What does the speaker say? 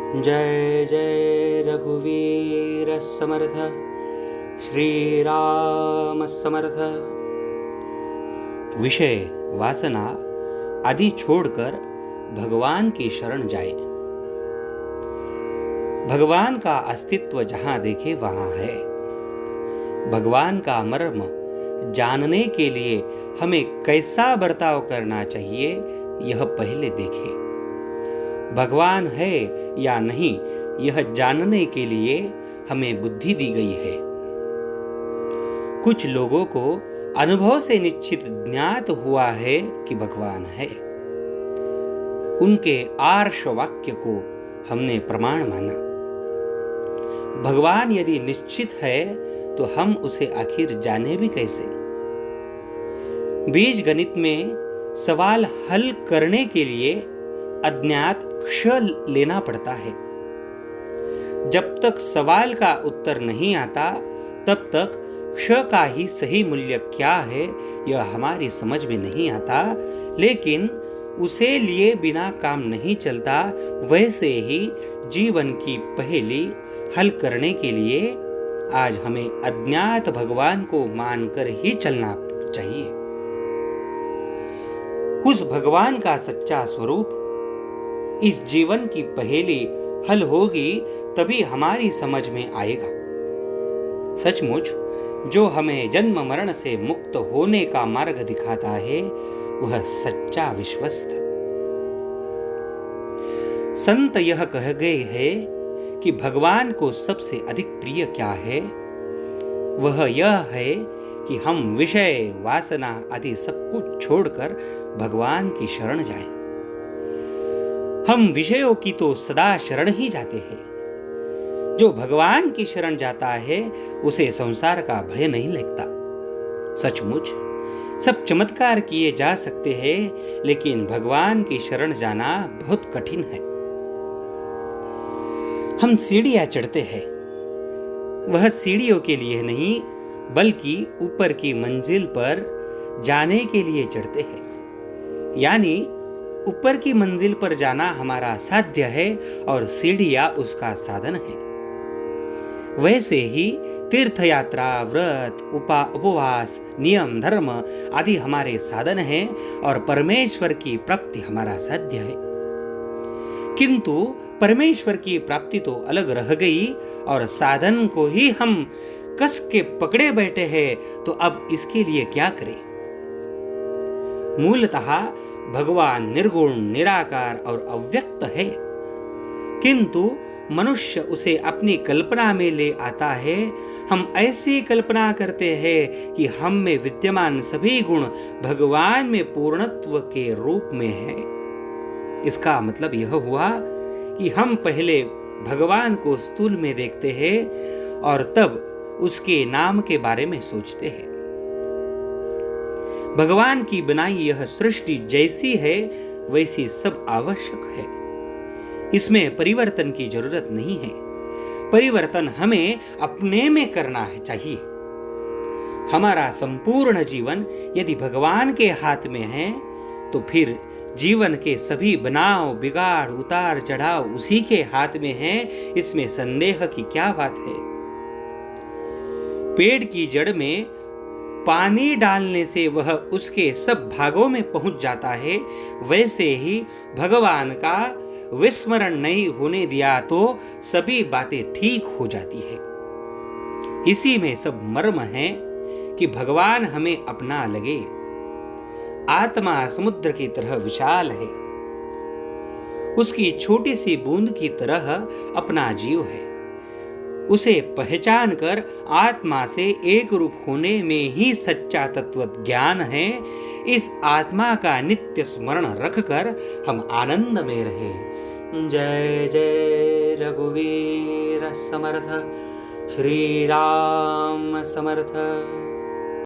जय जय रघुवीर समर्थ, श्री राम समर्थ। विषय वासना आदि छोड़कर भगवान की शरण जाए। भगवान का अस्तित्व जहां देखे वहां है। भगवान का मर्म जानने के लिए हमें कैसा बर्ताव करना चाहिए, यह पहले देखें। भगवान है या नहीं, यह जानने के लिए हमें बुद्धि दी गई है। कुछ लोगों को अनुभव से निश्चित ज्ञात हुआ है कि भगवान है। उनके आर्ष वाक्य को हमने प्रमाण माना। भगवान यदि निश्चित है तो हम उसे आखिर जाने भी कैसे? बीज गणित में सवाल हल करने के लिए अज्ञात क्ष लेना पड़ता है। जब तक सवाल का उत्तर नहीं आता तब तक क्ष का ही सही मूल्य क्या है यह हमारी समझ में नहीं आता, लेकिन उसे लिए बिना काम नहीं चलता। वैसे ही जीवन की पहेली हल करने के लिए आज हमें अज्ञात भगवान को मानकर ही चलना चाहिए। उस भगवान का सच्चा स्वरूप इस जीवन की पहेली हल होगी तभी हमारी समझ में आएगा। सचमुच जो हमें जन्म मरण से मुक्त होने का मार्ग दिखाता है वह सच्चा विश्वस्त। संत यह कह गए हैं कि भगवान को सबसे अधिक प्रिय क्या है? वह यह है कि हम विषय वासना आदि सब कुछ छोड़कर भगवान की शरण जाएं। हम विषयों की तो सदा शरण ही जाते हैं। जो भगवान की शरण जाता है उसे संसार का भय नहीं लगता। सचमुच सब चमत्कार किए जा सकते हैं, लेकिन भगवान की शरण जाना बहुत कठिन है। हम सीढ़ियां चढ़ते हैं, वह सीढ़ियों के लिए नहीं बल्कि ऊपर की मंजिल पर जाने के लिए चढ़ते हैं। यानी ऊपर की मंजिल पर जाना हमारा साध्य है और सीढ़ियां उसका साधन है। वैसे ही तीर्थ यात्रा, व्रत, उपवास, नियम, धर्म आदि हमारे साधन हैं और परमेश्वर की प्राप्ति हमारा साध्य है। किंतु परमेश्वर की प्राप्ति तो अलग रह गई और साधन को ही हम कस के पकड़े बैठे हैं, तो अब इसके लिए क्या करें? मूलतः भगवान निर्गुण, निराकार और अव्यक्त है, किंतु मनुष्य उसे अपनी कल्पना में ले आता है। हम ऐसी कल्पना करते हैं कि हम में विद्यमान सभी गुण भगवान में पूर्णत्व के रूप में है। इसका मतलब यह हुआ कि हम पहले भगवान को स्थूल में देखते हैं और तब उसके नाम के बारे में सोचते हैं। भगवान की बनाई यह सृष्टि जैसी है वैसी सब आवश्यक है। इसमें परिवर्तन की जरूरत नहीं है। परिवर्तन हमें अपने में करना चाहिए। हमारा संपूर्ण जीवन यदि भगवान के हाथ में है तो फिर जीवन के सभी बनाव, बिगाड़, उतार चढ़ाव उसी के हाथ में है। इसमें संदेह की क्या बात है? पेड़ की जड़ में पानी डालने से वह उसके सब भागों में पहुंच जाता है। वैसे ही भगवान का विस्मरण नहीं होने दिया तो सभी बातें ठीक हो जाती है। इसी में सब मर्म है कि भगवान हमें अपना लगे। आत्मा समुद्र की तरह विशाल है, उसकी छोटी सी बूंद की तरह अपना जीव है। उसे पहचान कर आत्मा से एक रूप होने में ही सच्चा तत्व ज्ञान है। इस आत्मा का नित्य स्मरण रखकर हम आनंद में रहे। जय जय रघुवीर समर्थ, श्री राम समर्थ।